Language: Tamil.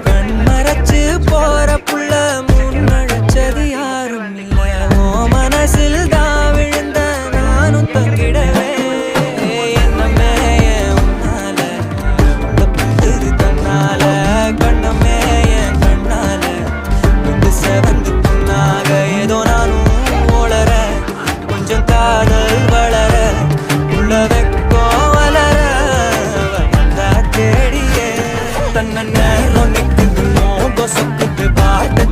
கண் மறைச்சு போற புள்ள முன்னழைச்சது யாரும் இல்ல. ஓ மனசில் தான் விழுந்த நானும் தங்கிடவே என்னமே உன்னால தப்புது தன்னால கண்ணமே என் கண்ணால வந்து செவந்து புண்ணாக ஏதோ நானும் ஓளற கொஞ்சம் காதல் வளர உள்ள வெக்கோ வளர வந்தா தேடியே தன்ன நேரம் நிக்குது மோகம் சொக்குது பாட்டு